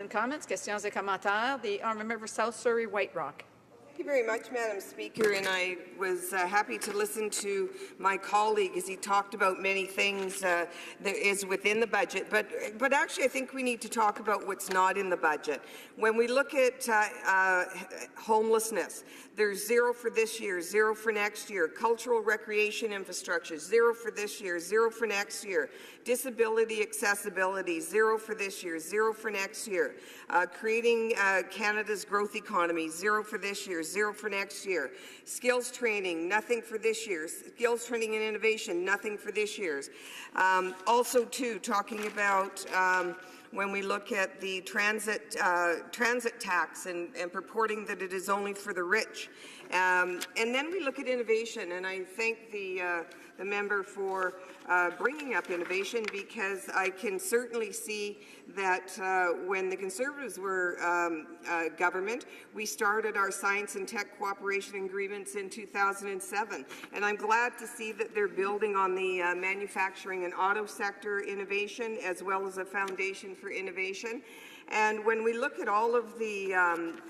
and comments. Questions et commentaires. The honourable member for South Surrey, White Rock. Thank you very much, Madam Speaker, and I was happy to listen to my colleague as he talked about many things that is within the budget, but actually I think we need to talk about what's not in the budget. When we look at homelessness, there's zero for this year, zero for next year. Cultural recreation infrastructure, zero for this year, zero for next year. Disability accessibility, zero for this year, zero for next year. Creating Canada's growth economy, zero for this year, zero for next year. Skills training, nothing for this year. Skills training and innovation, nothing for this year's. Also, too, talking about when we look at the transit tax and purporting that it is only for the rich. And then we look at innovation, and I thank the member for bringing up innovation, because I can certainly see that when the Conservatives were government, we started our science and tech cooperation agreements in 2007, and I'm glad to see that they're building on the manufacturing and auto sector innovation as well as a foundation for innovation. And when we look at all of the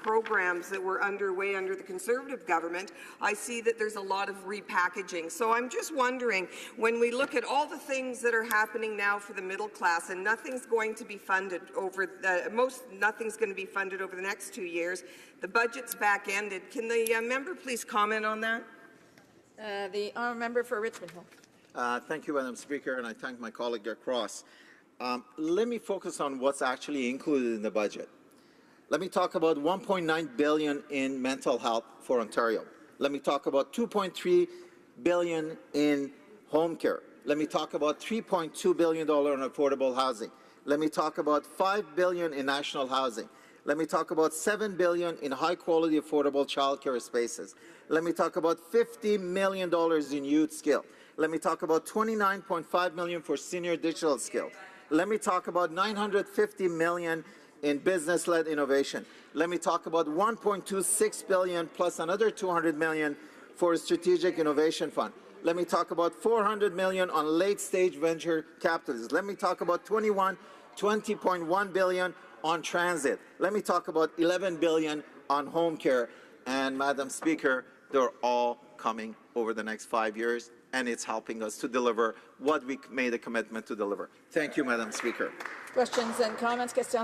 programs that were underway under the Conservative government, I see that there's a lot of repackaging. So I'm just wondering, when we look at all the things that are happening now for the middle class, and nothing's going to be funded over nothing's going to be funded over the next 2 years, the budget's back-ended. Can the member please comment on that? The honourable member for Richmond Hill. Thank you, Madam Speaker, and I thank my colleague across. Let me focus on what's actually included in the budget. Let me talk about $1.9 billion in mental health for Ontario. Let me talk about $2.3 billion in home care. Let me talk about $3.2 billion on affordable housing. Let me talk about $5 billion in national housing. Let me talk about $7 billion in high-quality, affordable childcare spaces. Let me talk about $50 million in youth skill. Let me talk about $29.5 million for senior digital skill. Let me talk about $950 million in business-led innovation. Let me talk about $1.26 billion plus another $200 million for a strategic innovation fund. Let me talk about $400 million on late-stage venture capitalists. Let me talk about $20.1 billion on transit. Let me talk about $11 billion on home care. And, Madam Speaker, they're all coming over the next 5 years, and it's helping us to deliver what we made a commitment to deliver. Thank you, Madam Speaker. Questions and comments. Questions